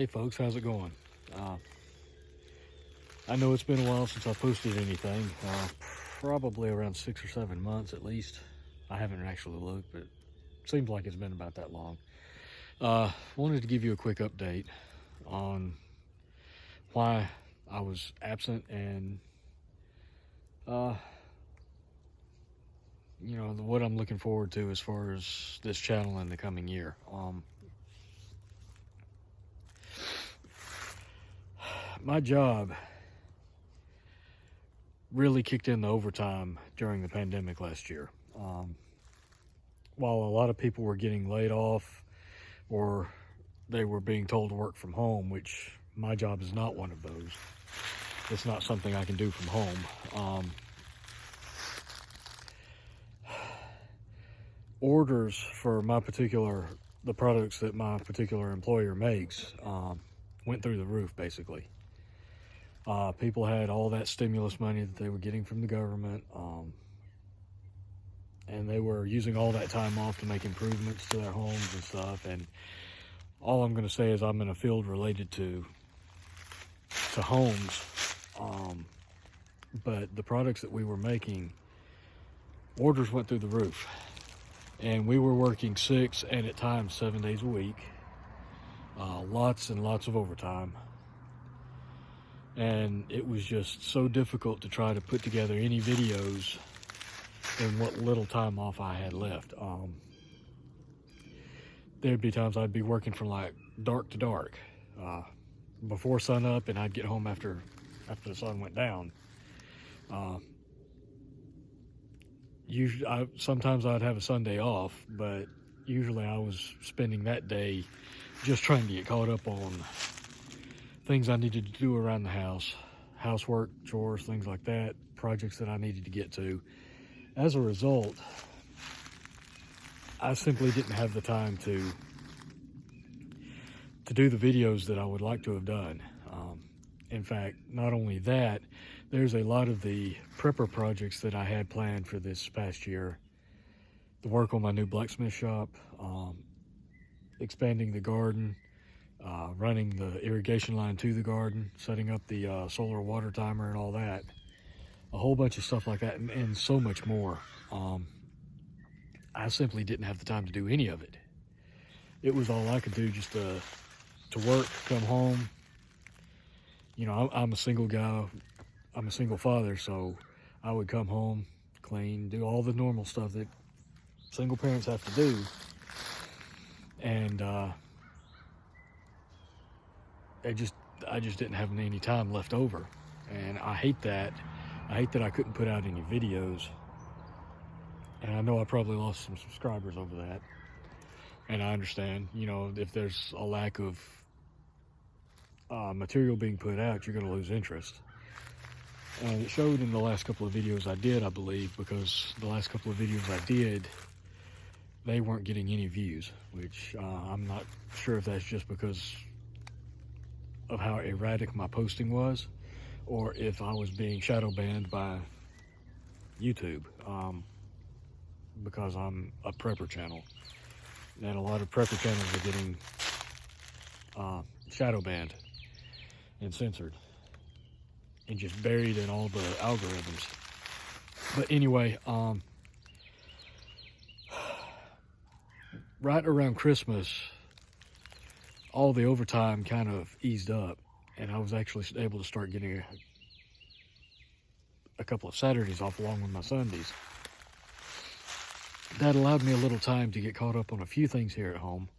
Hey folks, how's it going? I know it's been a while since I posted anything, probably around 6 or 7 months at least. I haven't actually looked, but it seems like it's been about that long. Wanted to give you a quick update on why I was absent and, what I'm looking forward to as far as this channel in the coming year. My job really kicked in the overtime during the pandemic last year. While a lot of people were getting laid off or they were being told to work from home, which my job is not one of those. It's not something I can do from home. Orders for the products that my particular employer makes went through the roof, basically. People had all that stimulus money that they were getting from the government, and they were using all that time off to make improvements to their homes and stuff. And all I'm going to say is I'm in a field related to homes, but the products that we were making, orders went through the roof, and we were working 6 and at times 7 days a week, lots and lots of overtime. And it was just so difficult to try to put together any videos in what little time off I had left. There'd be times I'd be working from like dark to dark, before sun up, and I'd get home after the sun went down. Sometimes I'd have a Sunday off, but usually I was spending that day just trying to get caught up on things I needed to do around the house, housework, chores, things like that, projects that I needed to get to. As a result, I simply didn't have the time to do the videos that I would like to have done. In fact, not only that, there's a lot of the prepper projects that I had planned for this past year. The work on my new blacksmith shop, expanding the garden, running the irrigation line to the garden, setting up the solar water timer and all that. A whole bunch of stuff like that, and so much more. I simply didn't have the time to do any of it. It was all I could do, just to work, come home. You know, I'm a single guy. I'm a single father, so I would come home, clean, do all the normal stuff that single parents have to do. And I just didn't have any time left over, and I hate that. I hate that I couldn't put out any videos, and I know I probably lost some subscribers over that, and I understand, you know, if there's a lack of material being put out, you're going to lose interest. And it showed in the last couple of videos I did, I believe, because the last couple of videos I did, they weren't getting any views, which I'm not sure if that's just because of how erratic my posting was, or if I was being shadow banned by YouTube, because I'm a prepper channel, and a lot of prepper channels are getting shadow banned and censored and just buried in all the algorithms. But anyway, right around Christmas, all the overtime kind of eased up, and I was actually able to start getting a couple of Saturdays off along with my Sundays. That allowed me a little time to get caught up on a few things here at home.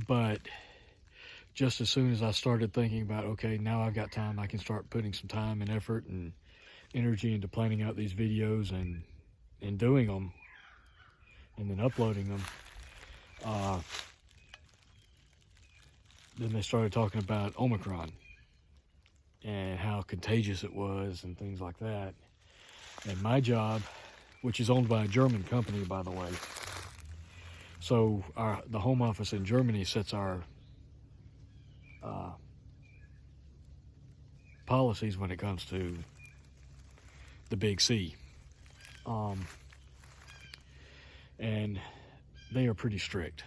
But just as soon as I started thinking about, okay, now I've got time, I can start putting some time and effort and energy into planning out these videos and doing them and then uploading them, then they started talking about Omicron and how contagious it was and things like that. And my job, which is owned by a German company, by the way, so the home office in Germany sets our policies when it comes to the big C. And they are pretty strict.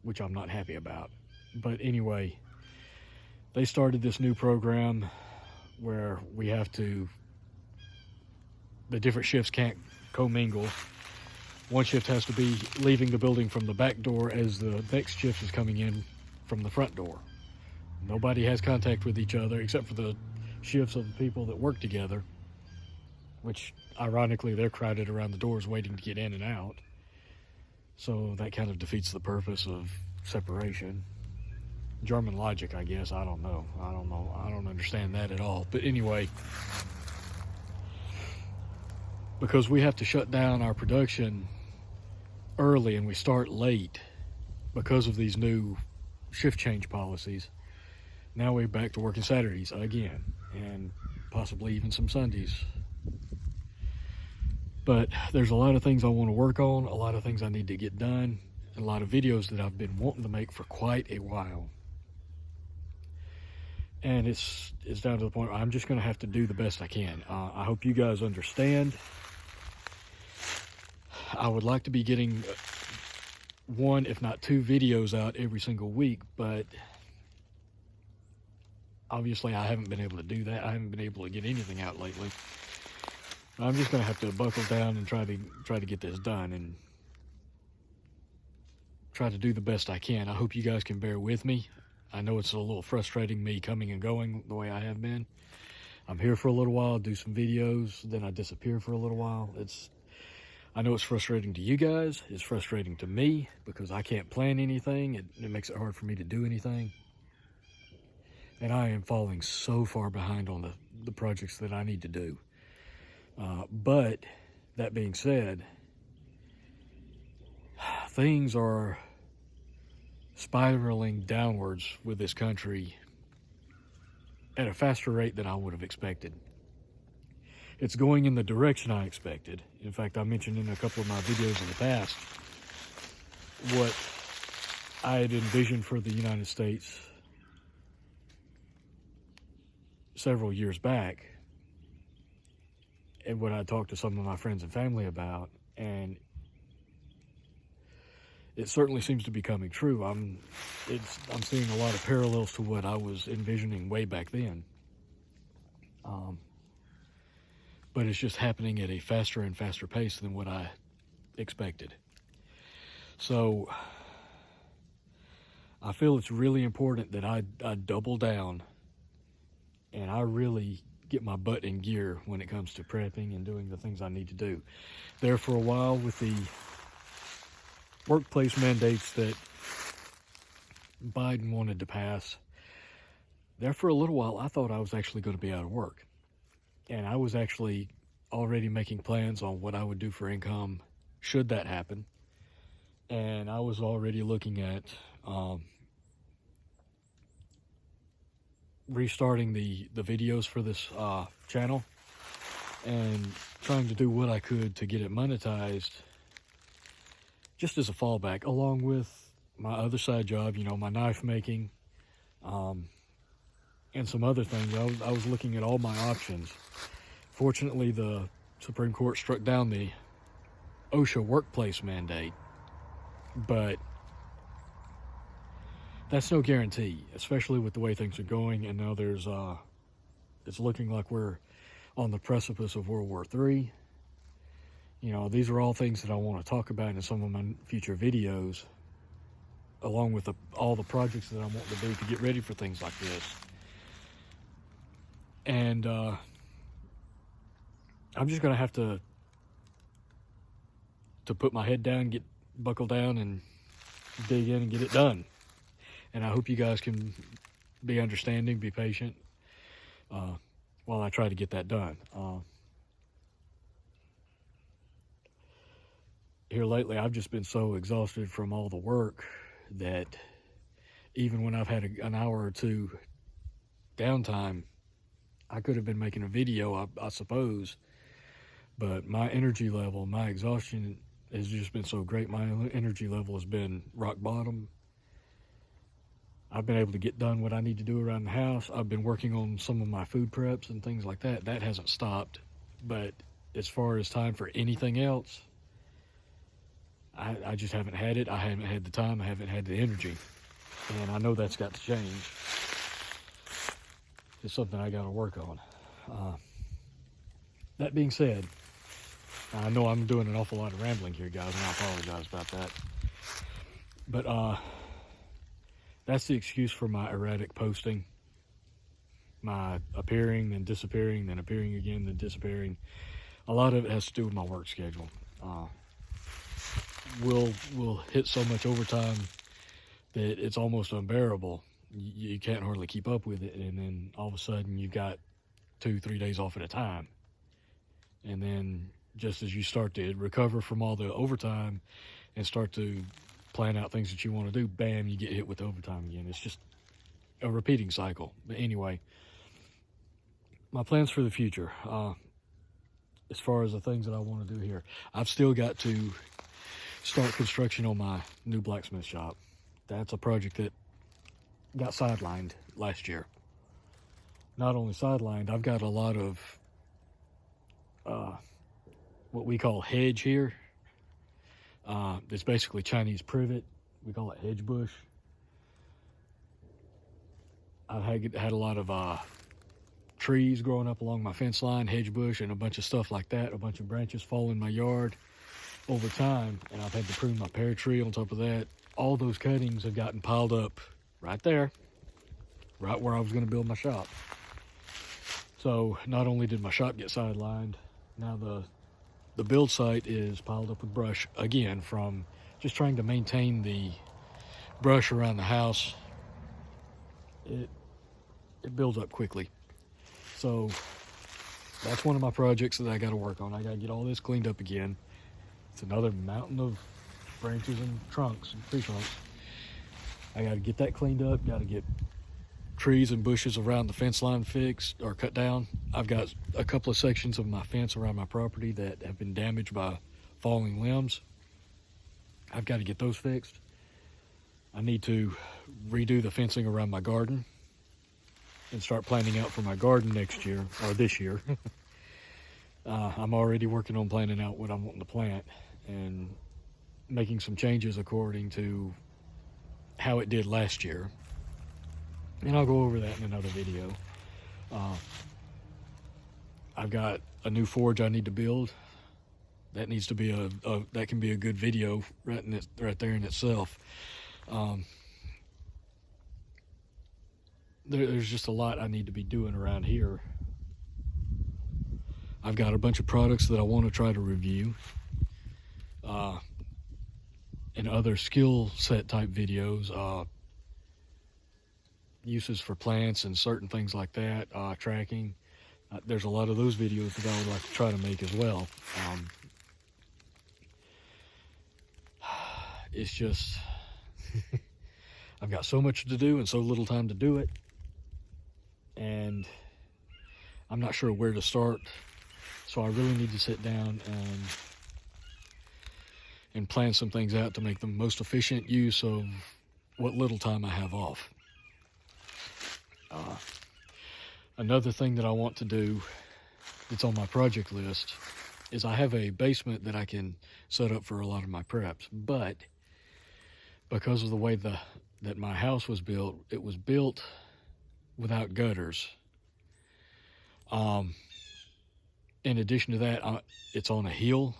which I'm not happy about. But anyway, they started this new program where we have to, the different shifts can't commingle. One shift has to be leaving the building from the back door as the next shift is coming in from the front door. Nobody has contact with each other except for the shifts of the people that work together, which ironically they're crowded around the doors waiting to get in and out. So that kind of defeats the purpose of separation. German logic, I guess. I don't know. I don't understand that at all. But anyway, because we have to shut down our production early and we start late because of these new shift change policies, now we're back to working Saturdays again, and possibly even some Sundays. But there's a lot of things I want to work on, a lot of things I need to get done, and a lot of videos that I've been wanting to make for quite a while. And it's down to the point where I'm just going to have to do the best I can. I hope you guys understand. I would like to be getting one, if not two videos out every single week, but obviously I haven't been able to do that. I haven't been able to get anything out lately. I'm just going to have to buckle down and try to get this done and try to do the best I can. I hope you guys can bear with me. I know it's a little frustrating, me coming and going the way I have been. I'm here for a little while, do some videos, then I disappear for a little while. I know it's frustrating to you guys. It's frustrating to me because I can't plan anything. It makes it hard for me to do anything. And I am falling so far behind on the projects that I need to do. But that being said, things are spiraling downwards with this country at a faster rate than I would have expected. It's going in the direction I expected. In fact, I mentioned in a couple of my videos in the past what I had envisioned for the United States several years back, and what I talked to some of my friends and family about, and it certainly seems to be coming true. I'm seeing a lot of parallels to what I was envisioning way back then. But it's just happening at a faster and faster pace than what I expected. So I feel it's really important that I double down and I really get my butt in gear when it comes to prepping and doing the things I need to do. There for a while with the workplace mandates that Biden wanted to pass, there for a little while I thought I was actually going to be out of work. And I was actually already making plans on what I would do for income should that happen. And I was already looking at restarting the videos for this channel and trying to do what I could to get it monetized just as a fallback, along with my other side job, my knife making, and some other things. I was looking at all my options. Fortunately, the Supreme Court struck down the OSHA workplace mandate, but that's no guarantee, especially with the way things are going. And now it's looking like we're on the precipice of World War III. These are all things that I want to talk about in some of my future videos, along with all the projects that I want to do to get ready for things like this. And I'm just going to have to put my head down, buckle down, and dig in and get it done. And I hope you guys can be understanding, be patient, while I try to get that done. Here lately, I've just been so exhausted from all the work that even when I've had an hour or two downtime, I could have been making a video, I suppose, but my energy level, my exhaustion has just been so great. My energy level has been rock bottom. I've been able to get done what I need to do around the house. I've been working on some of my food preps and things like that. That hasn't stopped. But as far as time for anything else, I just haven't had it. I haven't had the time. I haven't had the energy. And I know that's got to change. It's something I got to work on. That being said, I know I'm doing an awful lot of rambling here, guys, and I apologize about that. But that's the excuse for my erratic posting. My appearing, then disappearing, then appearing again, then disappearing. A lot of it has to do with my work schedule. We'll hit so much overtime that it's almost unbearable. You can't hardly keep up with it, and then all of a sudden you've got 2-3 days off at a time. And then just as you start to recover from all the overtime and start to plan out things that you want to do, bam, you get hit with overtime again. It's just a repeating cycle. But anyway, my plans for the future, as far as the things that I want to do here, I've still got to start construction on my new blacksmith shop. That's a project that got sidelined last year. Not only sidelined, I've got a lot of what we call hedge here. It's basically Chinese privet. We call it hedge bush. I've had a lot of trees growing up along my fence line, hedge bush, and a bunch of stuff like that. A bunch of branches fall in my yard over time, and I've had to prune my pear tree on top of that. All those cuttings have gotten piled up right there, right where I was going to build my shop. So not only did my shop get sidelined, now the build site is piled up with brush again from just trying to maintain the brush around the house. It builds up quickly. So that's one of my projects that I got to work on. I got to get all this cleaned up again. It's another mountain of branches and trunks and tree trunks. I got to get that cleaned up. Got to get trees and bushes around the fence line fixed or cut down. I've got a couple of sections of my fence around my property that have been damaged by falling limbs. I've got to get those fixed. I need to redo the fencing around my garden and start planning out for my garden next year, or this year. I'm already working on planning out what I'm wanting to plant and making some changes according to how it did last year. And I'll go over that in another video. I've got a new forge I need to build. That needs to be that can be a good video right there in itself. There's just a lot I need to be doing around here. I've got a bunch of products that I want to try to review, and other skill set type videos, uses for plants and certain things like that, tracking. There's a lot of those videos that I would like to try to make as well. It's just, I've got so much to do and so little time to do it, and I'm not sure where to start. So I really need to sit down and plan some things out to make the most efficient use of what little time I have off. Another thing that I want to do that's on my project list is I have a basement that I can set up for a lot of my preps, but because of the way that my house was built, it was built without gutters. In addition to that, it's on a hill,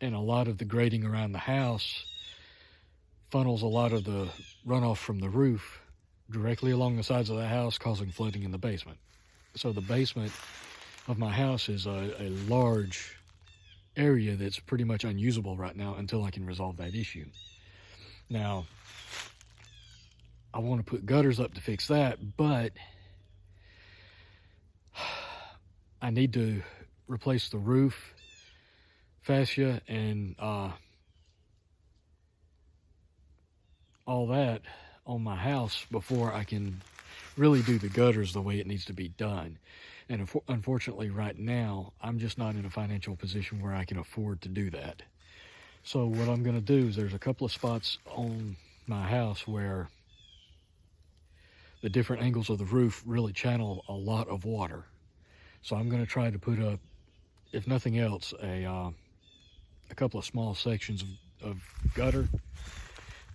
and a lot of the grading around the house funnels a lot of the runoff from the roof directly along the sides of the house, causing flooding in the basement. So the basement of my house is a large area that's pretty much unusable right now until I can resolve that issue. Now, I want to put gutters up to fix that, but I need to replace the roof fascia and all that on my house before I can really do the gutters the way it needs to be done. And unfortunately right now, I'm just not in a financial position where I can afford to do that. So what I'm going to do is there's a couple of spots on my house where the different angles of the roof really channel a lot of water. So I'm going to try to put up, if nothing else, a couple of small sections of gutter.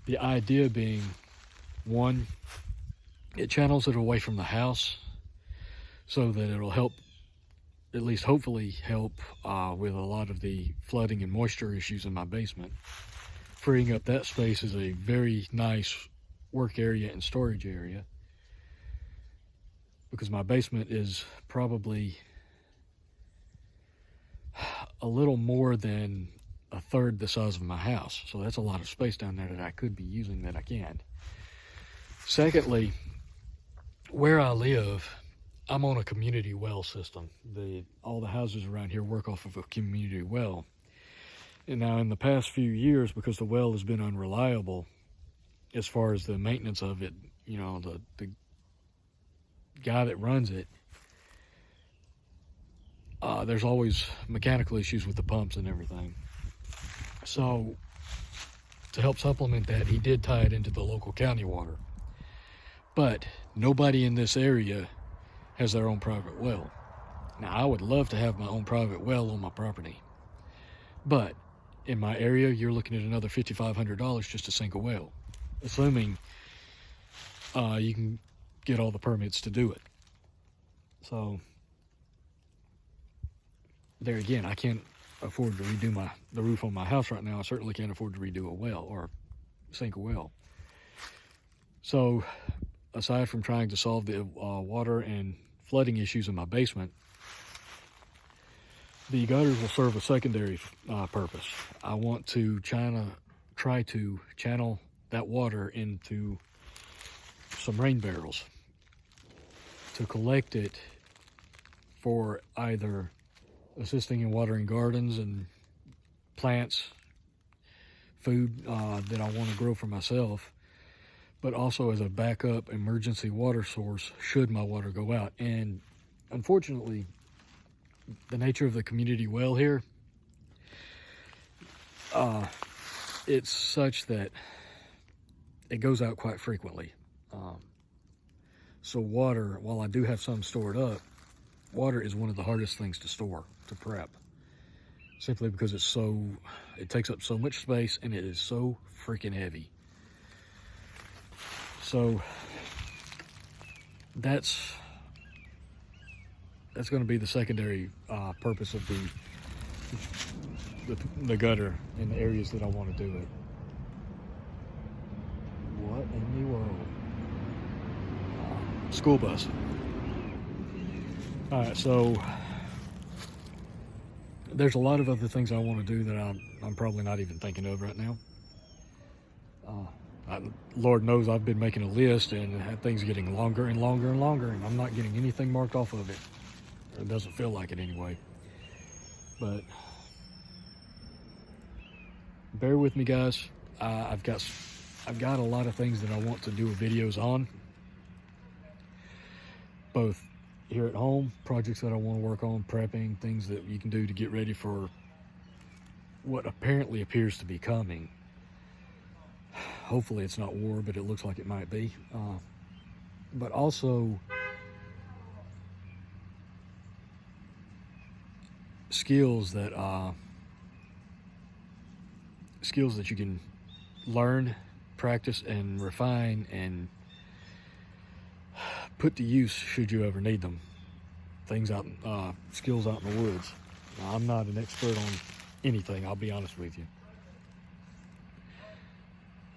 The idea being, one, it channels it away from the house so that it'll help, at least hopefully help with a lot of the flooding and moisture issues in my basement. Freeing up that space is a very nice work area and storage area, because my basement is probably a little more than a third the size of my house. So that's a lot of space down there that I could be using that I can't. Secondly, where I live, I'm on a community well system. All the houses around here work off of a community well. And now in the past few years, because the well has been unreliable as far as the maintenance of it, you know, the guy that runs it, there's always mechanical issues with the pumps and everything. So to help supplement that, he did tie it into the local county water. But nobody in this area has their own private well. Now, I would love to have my own private well on my property, but in my area, you're looking at another $5,500 just to sink a well, assuming you can get all the permits to do it. So there again, I can't afford to redo the roof on my house right now. I certainly can't afford to redo a well or sink a well. So aside from trying to solve the water and flooding issues in my basement, the gutters will serve a secondary purpose. I want to try to channel that water into some rain barrels to collect it for either assisting in watering gardens and plants, food that I want to grow for myself, but also as a backup emergency water source should my water go out. And unfortunately, the nature of the community well here, it's such that it goes out quite frequently. So water, while I do have some stored up, water is one of the hardest things to store, to prep, simply because it takes up so much space and it is so freaking heavy. So that's going to be the secondary purpose of the gutter in the areas that I want to do it. What in the world? School bus. All right, so there's a lot of other things I want to do that I'm probably not even thinking of right now. Lord knows I've been making a list and had things getting longer and longer and longer, and I'm not getting anything marked off of it. It doesn't feel like it anyway. But bear with me, guys. I've got a lot of things that I want to do videos on, both here at home, projects that I want to work on, prepping, things that you can do to get ready for what apparently appears to be coming. Hopefully it's not war, but it looks like it might be. But also skills that you can learn, practice, and refine and put to use should you ever need them. Skills out in the woods. Now, I'm not an expert on anything, I'll be honest with you.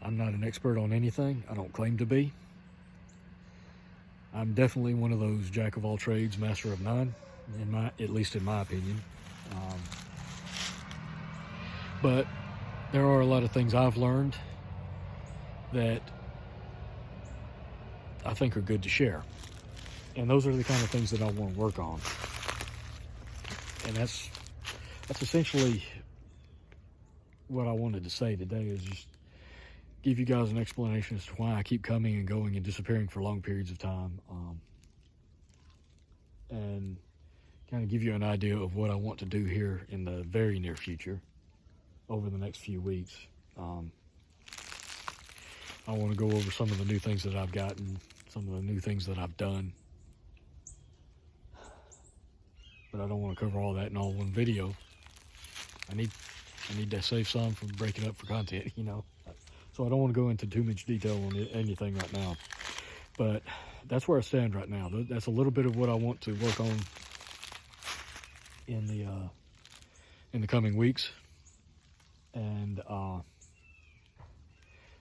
I'm not an expert on anything. I don't claim to be. I'm definitely one of those jack of all trades, master of none, at least in my opinion. But there are a lot of things I've learned that I think are good to share. And those are the kind of things that I want to work on. And that's essentially what I wanted to say today, is just give you guys an explanation as to why I keep coming and going and disappearing for long periods of time. And kind of give you an idea of what I want to do here in the very near future, over the next few weeks. I want to go over some of the new things that I've gotten, some of the new things that I've done. But I don't want to cover all that in all one video. I I need to save some from breaking up for content, you know. So I don't want to go into too much detail on anything right now. But that's where I stand right now. That's a little bit of what I want to work on in the coming weeks. And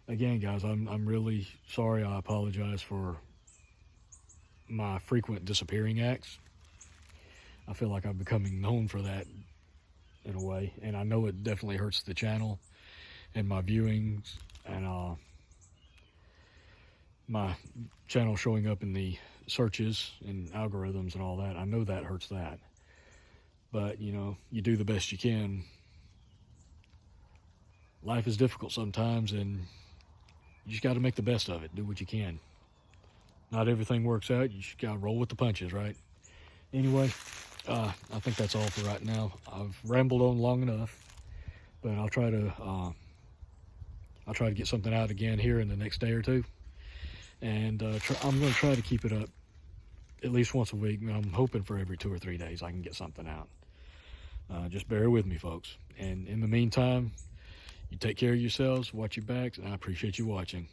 again, guys, I'm really sorry. I apologize for my frequent disappearing acts. I feel like I'm becoming known for that in a way, and I know it definitely hurts the channel and my viewings and my channel showing up in the searches and algorithms and all that. I know that hurts that, but you know, you do the best you can. Life is difficult sometimes, and you just got to make the best of it. Do what you can. Not everything works out. You just got to roll with the punches, right? Anyway, I think that's all for right now. I've rambled on long enough, but I'll try to get something out again here in the next day or two, and I'm going to try to keep it up at least once a week. I'm hoping for every 2 or 3 days I can get something out. Just bear with me, folks. And in the meantime, you take care of yourselves, watch your backs, and I appreciate you watching.